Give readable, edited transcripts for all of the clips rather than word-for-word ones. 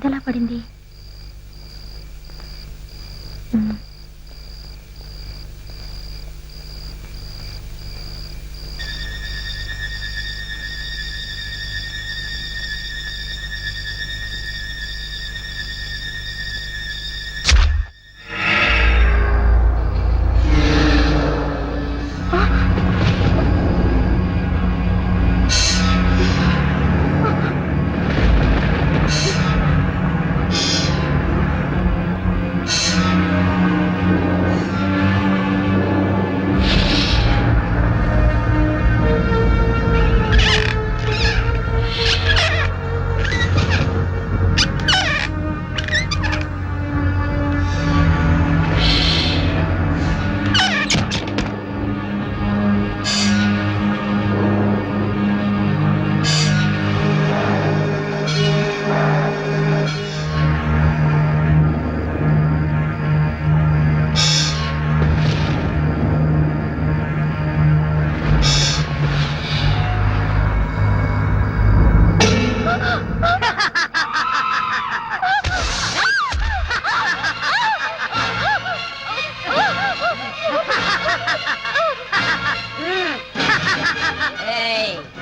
కిందలా పడింది.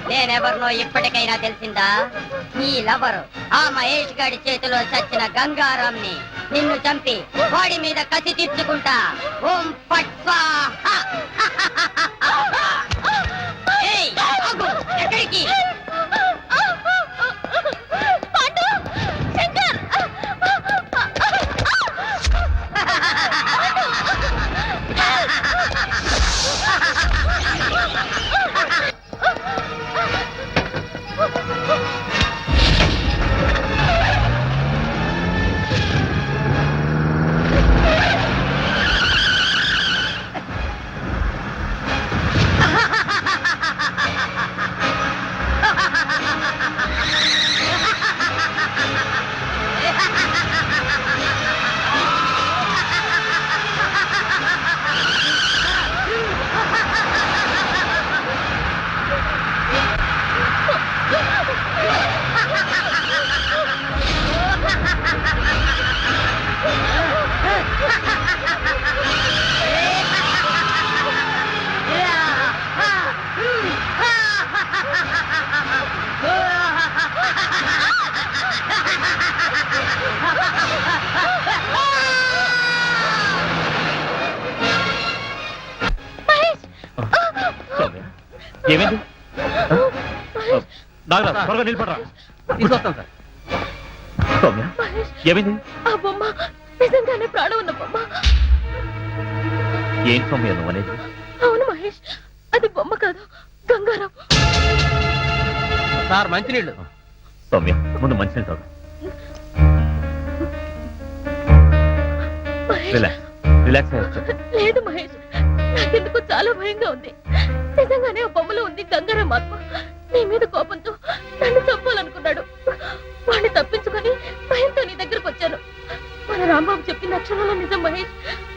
నేనెవరినో ఇప్పటికైనా తెలిసిందా? ఈ లవరు ఆ మహేష్ గాడి చేతిలో చచ్చిన గంగారాంని నిన్ను చంపి వాడి మీద కసి తీర్చుకుంటా. ఓం ఫట్ స్వాహా. ఏయ్, ఆగు. ఎక్కడికి? ఏమైంది? త్వరగా నిలబడరా. తీసుకొస్తాం సార్. సౌమ్య, ఏమైంది? ఆ బొమ్మ నిజంగానే ప్రాణం ఉన్న బొమ్మ. ఏం సౌమ్య నువ్వు అనేది? అవును మహేష్, అది బొమ్మ కాదు, గంగారాం. సార్ మంచినీళ్ళు. సౌమ్య, ముందు మంచినీళ్ళు తాగు. రిలాక్స్ అయ్యొచ్చు. లేదు మహేష్, నాకెందుకు చాలా భయంగా ఉంది. నిజంగానే ఆ బొమ్మలో ఉంది గంగారాం ఆత్మ. నీ మీద కోపంతో నన్ను చంపాలనుకున్నాడు. వాడిని తప్పించుకొని భయంతో నీ దగ్గరకు వచ్చాను. మన రాంబాబు చెప్పిన అక్షరాల నిజం మహేష్.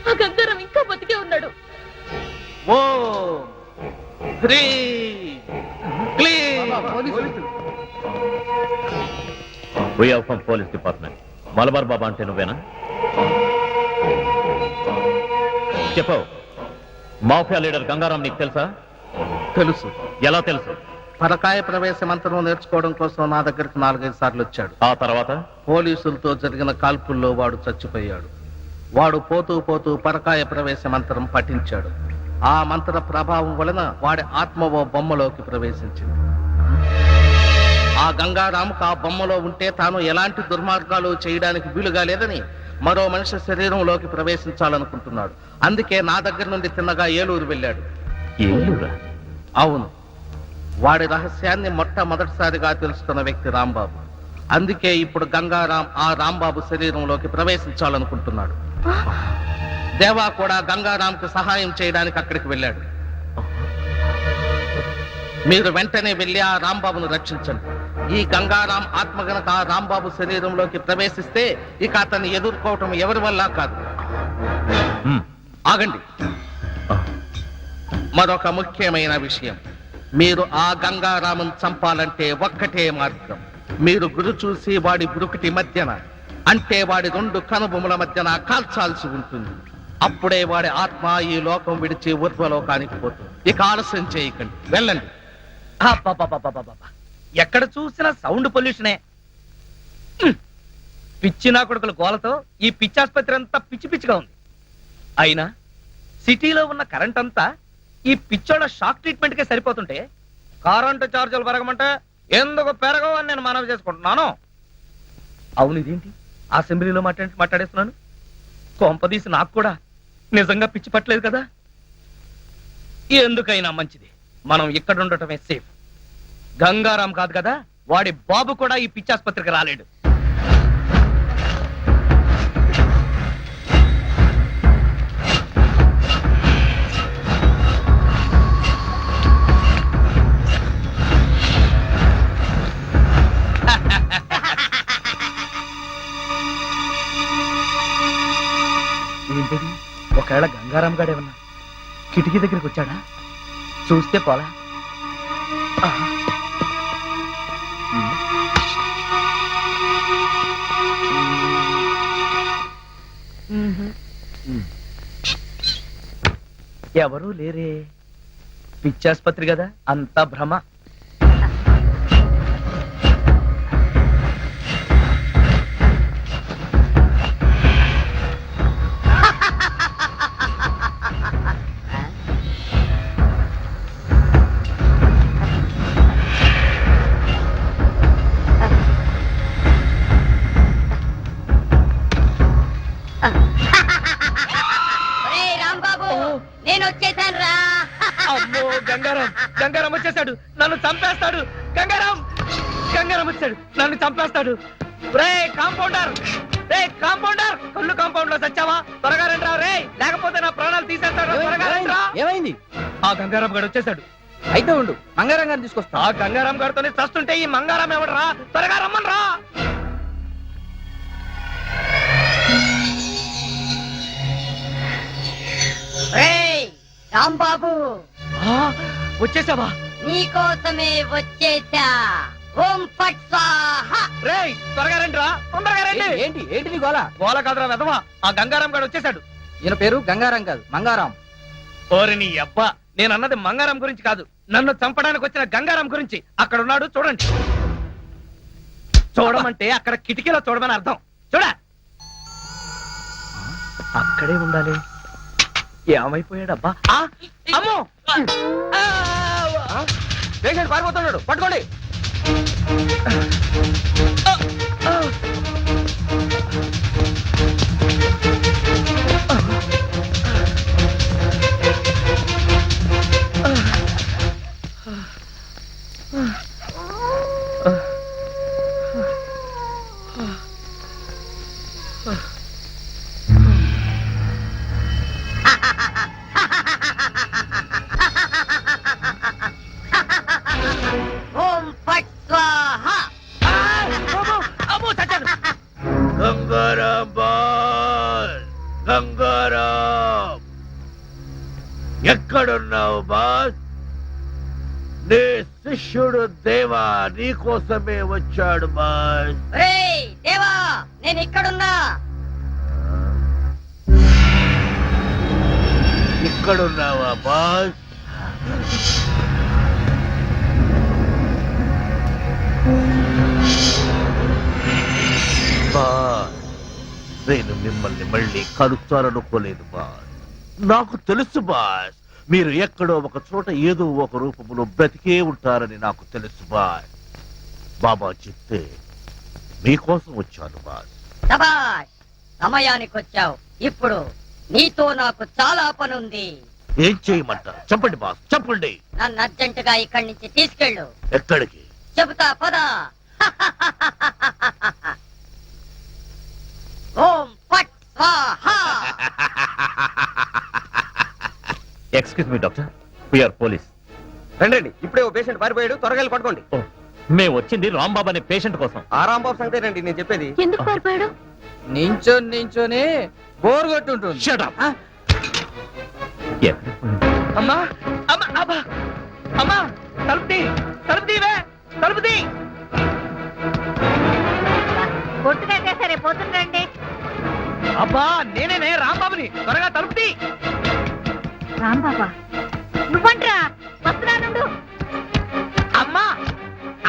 ఆ గంగారాం ఇంకా బతికే ఉన్నాడు. Police department. మలబార్ బాబా అంటే నువ్వేనా? చెప్పు. మాఫియా లీడర్ గంగారాం నీకు తెలుసా? తెలుసు. ఎలా తెలుసు? పరకాయ ప్రవేశ మంత్రం నేర్చుకోవడం కోసం నా దగ్గరికి 4-5 సార్లు వచ్చాడు. ఆ తర్వాత పోలీసులతో జరిగిన కాల్పుల్లో వాడు చచ్చిపోయాడు. వాడు పోతూ పోతూ పరకాయ ప్రవేశ మంత్రం పఠించాడు. ఆ మంత్ర ప్రభావం వలన వాడి ఆత్మ ఓ బొమ్మలోకి ప్రవేశించింది. ఆ గంగారాముకు ఆ బొమ్మలో ఉంటే తాను ఎలాంటి దుర్మార్గాలు చేయడానికి వీలుగా లేదని మరో మనిషి శరీరంలోకి ప్రవేశించాలనుకుంటున్నాడు. అందుకే నా దగ్గర నుండి తిన్నగా ఏలూరు వెళ్ళాడు. ఏలూరా? అవును. వాడి రహస్యాన్ని మొట్టమొదటిసారిగా తెలుసుకున్న వ్యక్తి రాంబాబు. అందుకే ఇప్పుడు గంగారాం ఆ రాంబాబు శరీరంలోకి ప్రవేశించాలనుకుంటున్నాడు. దేవా కూడా గంగారాంకు సహాయం చేయడానికి అక్కడికి వెళ్ళాడు. మీరు వెంటనే వెళ్ళి ఆ రాంబాబును రక్షించండి. ఈ గంగారాం ఆత్మ గనక ఆ రాంబాబు శరీరంలోకి ప్రవేశిస్తే ఇక అతన్ని ఎదుర్కోవటం ఎవరి వల్ల కాదు. ఆగండి. మరొక ముఖ్యమైన విషయం, మీరు ఆ గంగారామును చంపాలంటే ఒక్కటే మార్గం. మీరు గురి చూసి వాడి బురుకుటి మధ్యన అంటే వాడి రెండు కనుబొమ్మల మధ్యన కాల్చాల్సి ఉంటుంది. అప్పుడే వాడి ఆత్మ ఈ లోకం విడిచి ఊర్ధ్వలోకానికి పోతుంది. ఇక ఆలస్యం చేయకండి, వెళ్ళండి. అబ్బబ్బబ్బబ్బబ్బబ్బ. ఎక్కడ చూసినా సౌండ్ పొల్యూషనే. పిచ్చి నా కొడుకుల గోలతో ఈ పిచ్చి ఆసుపత్రి అంతా పిచ్చి పిచ్చిగా ఉంది. అయినా సిటీలో ఉన్న కరెంట్ అంతా ఈ పిచ్చోళ్ళ షాక్ ట్రీట్మెంట్ కే సరిపోతుంటే కరెంటు ఛార్జీలు పెరగమంటే ఎందుకు పెరగవు అని నేను మనవి చేసుకుంటున్నాను. అవును, ఇదేంటి అసెంబ్లీలో మాట్లాడేస్తున్నాను? కొంపదీసి నాకు కూడా నిజంగా పిచ్చి పట్టలేదు కదా. ఎందుకైనా మంచిది మనం ఇక్కడ ఉండటమే సేఫ్. గంగారాం కాదు కదా, వాడి బాబు కూడా ఈ పిచ్చి ఆసుపత్రికి రాలేడు. ఏంటది? ఒకవేళ గంగారాం గాడేమన్నా కిటికీ దగ్గరికి వచ్చాడా? చూస్తే పోలా. ఎవరూ లేరే. పిచ్చాసుపత్రి కదా, అంతా భ్రమ. ఒరేయ్ రాంబాబు, నేను వచ్చేసాను రా. అమ్మో, గంగారాం వచ్చేసాడు, నన్ను చంపేస్తాడు. గంగారాం వచ్చాడు, నన్ను చంపేస్తాడు. రే కాంపౌండర్, కళ్ళు కాంపౌండ్ లో చచ్చావా? త్వరగా రండిరా రే, లేకపోతే నా ప్రాణాలు తీసేస్తాడు. త్వరగా రండిరా. ఏమైంది? ఆ గంగారాం గారు వచ్చేసాడు. అయితే ఉండు, మంగారం గారిని తీసుకొస్తా. ఆ గంగారాం గారితోనే చస్తుంటే ఈ మంగారాం ఎవడరా? త్వరగా రమ్మని రా. ఒరేయ్ రాంబాబు, వచ్చేసావా? నీకోసమే వచ్చేసా. ఓం ఫట్ స్వాహా. రే త్వరగా రండిరా, తొందరగా రండి. ఏంటి ఏంటి నీ గోల? గోల కాదురా వెధవా, ఆ గంగారాం గారు వచ్చేసాడు. ఈయన పేరు గంగారాం కాదు, మంగారాం. ఓరి నీ అబ్బా, నేను అన్నది మంగారాం గురించి కాదు, నన్ను చంపడానికి వచ్చిన గంగారాం గురించి. అక్కడ ఉన్నాడు, చూడండి. చూడమంటే అక్కడ కిటికీలో చూడమని అర్థం. చూడ, అక్కడే ఉండాలి. ఏమైపోయాడబ్బా? అమ్మో, పేషెంట్ పారిపోతున్నాడు, పట్టుకోండి. ఓం ఫట్ స్వాహా. అమ్మో, చచ్చాడు. గంగారాం, ఎక్కడున్నావు బాస్? నీ శిష్యుడు దేవా నీకోసమే వచ్చాడు బాస్. ఒరేయ్ దేవా, నేను ఇక్కడున్నా. ఇక్కడున్నావా బాస్? బాస్, నేను మిమ్మల్ని మళ్ళీ కలుస్తాననుకోలేదు బాస్. నాకు తెలుసు బాస్, మీరు ఎక్కడో ఒక చోట ఏదో ఒక రూపంలో బ్రతికే ఉంటారని నాకు తెలుసు బాస్. బాబా చెప్తే మీకోసం వచ్చాను బాస్. శభాష్, సమయానికి వచ్చావు. ఇప్పుడు నీతో నాకు చాలా పనుంది. ఏం చేయమంటారు? చెప్పండి బాస్, చెప్పండి. నన్ను అర్జెంటుగా ఇక్కడి నుంచి తీసుకెళ్ళు. ఎక్కడికి? చెబుతా పదా. ఓం ఫట్ స్వాహా. Excuse me doctor, we're police. రండి, ఇప్పుడే ఓ పేషెంట్ పారిపోయాడు, త్వరగా వెళ్ళి పట్టుకోండి. మేము వచ్చింది రాంబాబు అనే పేషెంట్ కోసం. ఆ రాంబాబు సంగతే రండి నేను చెప్పేది. ఎందుకు పారిపోయాడు? నించొని బోర్ కొట్టుంటుంది. Shut up. అమ్మా, అమ్మా, అబ్బా, అమ్మా, తలుపు తీ, తలుపు తీవే, తలుపు తీ. కొట్టు కట్టేసరే పోతుండండి. అబ్బా నేనే రాంబాబుని, త్వరగా తలుపుతి. రాంబాబా నువ్వంట్రా, వస్తున్నానుండు. అమ్మా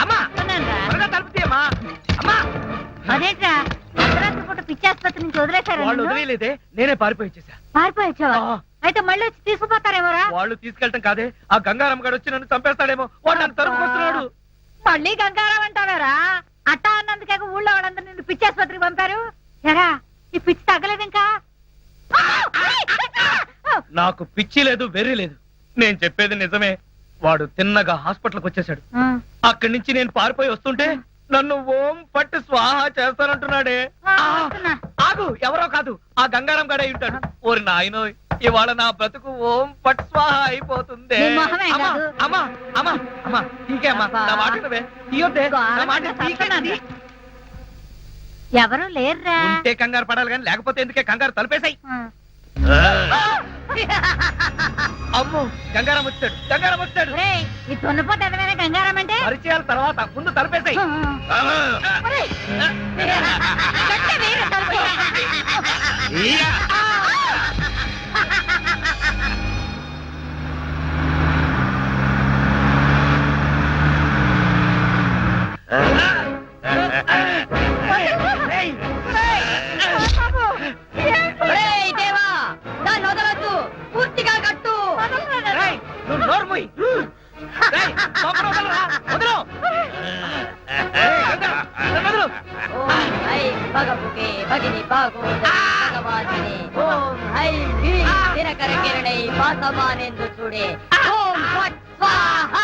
అమ్మా వస్తున్నానురా. త్వరగా తలుపుతి అమ్మా. అమ్మా అదేంట్రా అర్ధరాత్రి పూట పిచ్చాసుపత్రి నుంచి వదిలేశారా? వాళ్ళు నిన్ను? వదిలేదే, నేనే పారిపోయిచ్చేసా. పారిపోయొచ్చావా? ఆ. అయితే మళ్ళీ వచ్చి తీసుకుపోతారేమోరా? వాళ్ళు తీసుకెళ్ళటం కాదే, ఆ గంగారాం గారు వచ్చి నన్ను చంపేస్తాడేమో, వాడు నన్ను తరుపుకొస్తున్నాడు. మళ్ళీ గంగారావు అంటారా? అట్టా అన్నందుకే ఊళ్ళో వాళ్ళందరూ నిన్ను పిచ్చాసుపత్రికి పంపారు. ఎరా ఈ పిచ్చి తగ్గలేదు ఇంకా? నాకు పిచ్చి లేదు, వెర్రి లేదు. నేను చెప్పేది నిజమే. వాడు తిన్నగా హాస్పిటల్కి వచ్చేసాడు. అక్కడి నుంచి నేను పారిపోయి వస్తుంటే నన్ను ఓం పట్టు స్వాహ చేస్తానంటున్నాడే. వస్తున్నా. ఆగు, ఎవరో కాదు, ఆ గంగారాం గడే ఉంటాడు. ఓరి నాయనో, ఇవాళ నా బ్రతుకు ఓం పట్ స్వాహ అయిపోతుంది. నీ మొహమే అమ్మా కాదు. అమ్మా అమ్మా అమ్మా తీకే అమ్మా, నా మాట వినవే. తీయొద్దే, నా మాట తీకే. ఎవరు లేరురా. ఉంటే కంగారు పడాలి కానీ లేకపోతే ఎందుకే కంగారు, తలుపేసాయి. అమ్మో గంగారాం వచ్చాడు, గంగారాం వచ్చాడు. ఒరేయ్, ఈ దున్నపోతే ఎదవైనా గంగారాం అంటే? పరిచయాల తర్వాత ముందు తలుపేసాయి. ఒరేయ్, గట్టిగా వేయరా తలుపు. ఒరేయ్ దేవా, దాన్ని వదలొద్దు, పూర్తిగా కట్టు. రేయ్, నువ్వు నోరు మూయ్. రేయ్, లోపల వదలరా, వదలు. రేయ్, గంగారాం, నన్ను వదలు. ఓం ఐం భగభుగే భగిని భాగోదరి భగవాసిని. ఓం ఐం హ్రీం దినకర కిరణై వాసమానేందు చూడే. ఓం ఫట్ స్వాహ.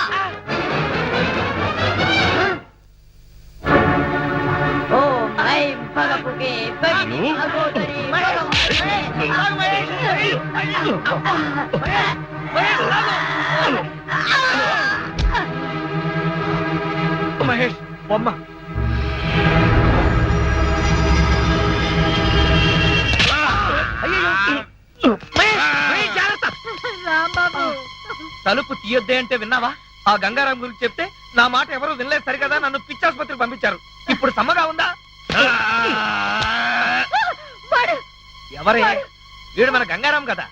ఓం ఐం భగభుగే భగిని భాగోదరి భగవాసిని. మహేష్ బొమ్మ. అయ్యయ్యో. మహేష్, మహేష్, జాగ్రత్త. రాంబాబు తలుపు తీయొద్దే అంటే విన్నావా? ఆ గంగారాం గురించి చెప్తే నా మాట ఎవరు వినలేదు సరికదా, నన్ను పిచ్చాసుపత్రికి పంపించారు. ఇప్పుడు సమ్మగా ఉందా? వాడు ఎవరే వీడు? మన గంగారాం కదా.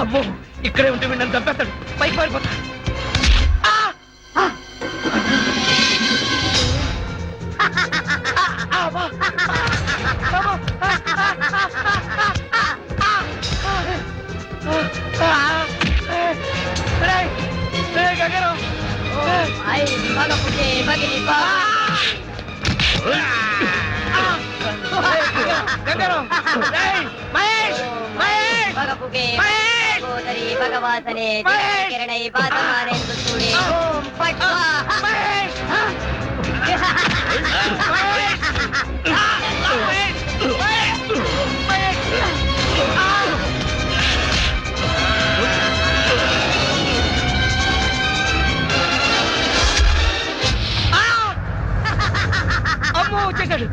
అమ్మో, ఇక్కడే ఉంటే వీడు నన్ను చంపేస్తాడు. పైకి పారిపోతా. గంగారాం, ఓం ఐం భగభుగే భగిని గంగారాం, రేయ్, మహేష్, మహేష్, భగభుగే మహేష్, భగోదరి భగవాసనే మహేష్. కిరణై వాసమానేందు చూడే. ఓం ఫట్ స్వాహ. మహేష్, అమ్మో వచ్చేసాడు.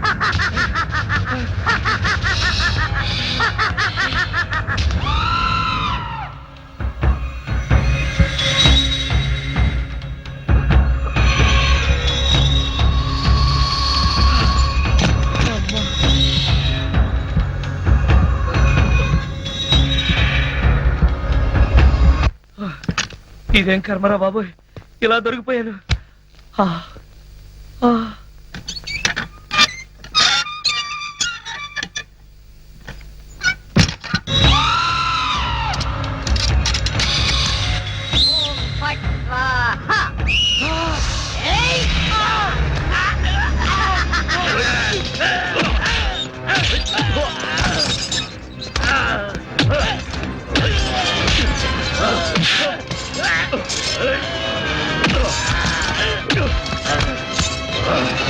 ఇదేం కర్మరా బాబు, ఇలా దొరికిపోయాను. ఆ, ఆ. ఓం ఫట్ స్వాహ. Ah!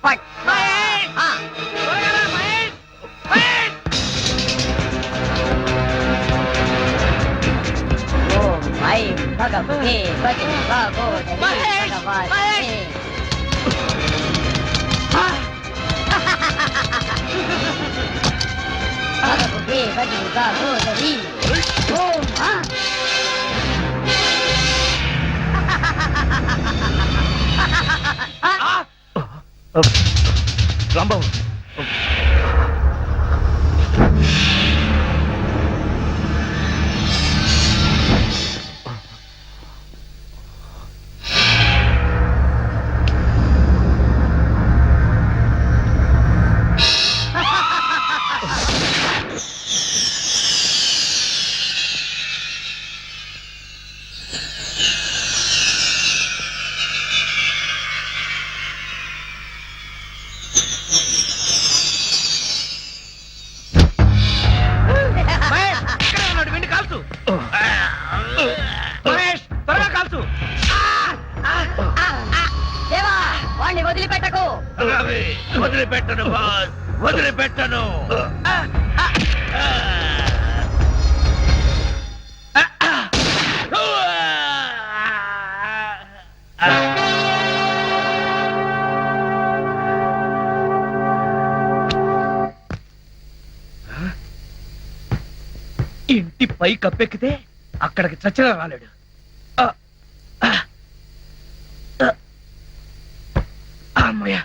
పట్ స్వాహా. ఓం ఐం భగవతే భగిని భాగోదరీ భగవాసనే. భగవతే భగిని భాగోదరీ. ఓం రాంబాబు మహేష్ ఇక్కడే ఉన్నాడు, వెండి కాల్చు. మహేష్ త్వరగా కాల్చు. దేవా వాణ్ణి వదిలిపెట్టకు. రవి, వదిలిపెట్టను బాస్, వదిలిపెట్టను. ఇంటి పై కప్పెక్కితే అక్కడికి చచ్చినా రాలేడు. అమ్మయ్యా.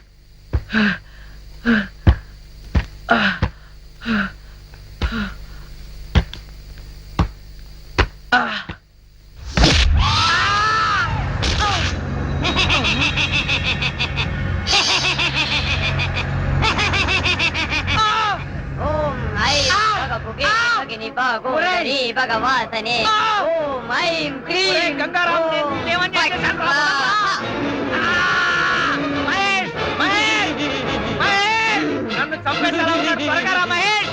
ఓం ఐం భగభుగే భగిని భాగోదరీ భగవాసనే. ఓం ఐం క్లీం ఒరేయ్ గంగారాం, నేను ఓం నిన్నేమని పట్ చేశాను రా? స్వాహా. మహేష్ మహేష్ మహేష్ నన్ను చంపేస్తారా? త్వరగా రా మహేష్.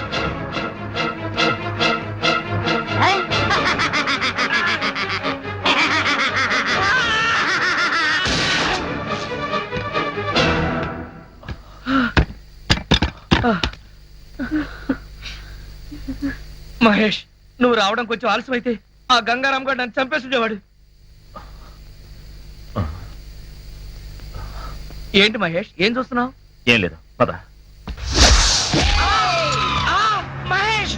మహేష్ నువ్వు రావడం కొంచెం ఆలస్యం అయితే ఆ గంగారాం గారు నన్ను చంపేసి ఉండేవాడు. ఏంటి మహేష్ ఏం చూస్తున్నావు? ఏం లేదు, పద. మహేష్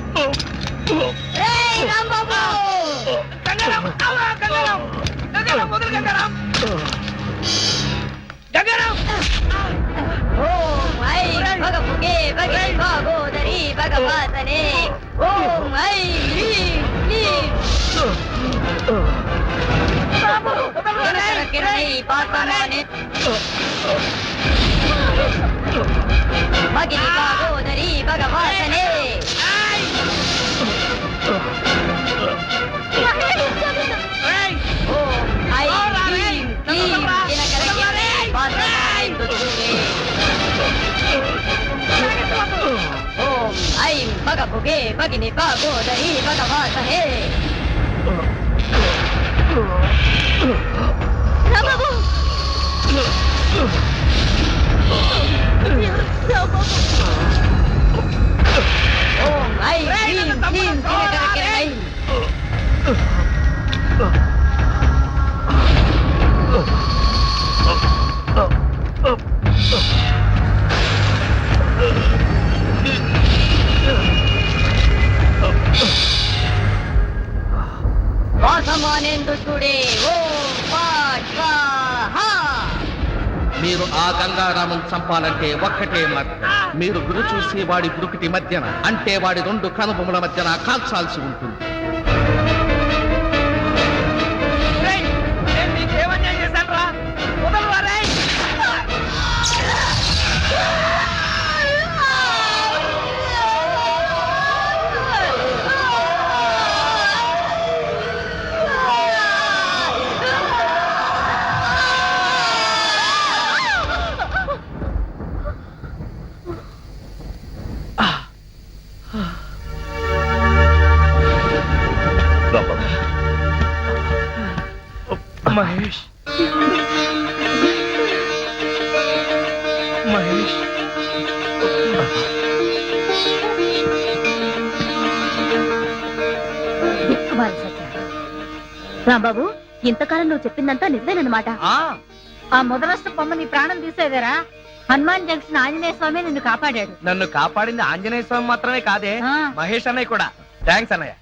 రేయ్ రాంబాబు. గంగారాం, ఆవా, గంగారాం, గంగారాం, వదిలు గంగారాం. గంగారాం. ఓం ఐం భగభుగే భగిని భాగోదరీ భగవాసనే. ఓం ఐం హ్రీం క్లీం కిరణై పాసమానే భగిని భాగోదరీ భగవాసనే. రేయ్, ఓం ఐం హ్రీం క్లీం దినకర కిరణై పాసమానే దుర్గే. ఓం ఐం భగభుగే భగిని భాగోదరీ భగవాసనే. రాంబాబు! రాంబాబు! ఓం ఐం హ్రీం క్లీం దినకర కిరణై. వాసమానేందుడే. ఓం పట్ స్వాహా. మీరు ఆ గంగారామం చంపాలంటే ఒక్కటే మార్గం. మీరు గురి చూసి వాడి గురుకుటి మధ్యన, అంటే వాడి రెండు కనుబొమ్మల మధ్యన కాల్చాల్సి ఉంటుంది. రేయ్, నేను నీకేమన్యాయం చేశాను రా? వదలరా రేయ్. దిక్కుమాలి సత్య. రాంబాబు, ఇంతకాలం నువ్వు చెప్పిందంతా నిజమేనమాట. ఆ మొదలష్ట బొమ్మ నీ ప్రాణం తీసేదేరా. హనుమాన్ జంక్షన్ ఆంజనేయ స్వామి నిన్ను కాపాడాడు. నన్ను కాపాడింది ఆంజనేయ స్వామి మాత్రమే కాదే, ఆ. మహేష్ అన్నయ్య కూడా. థ్యాంక్స్ అన్నయ్య.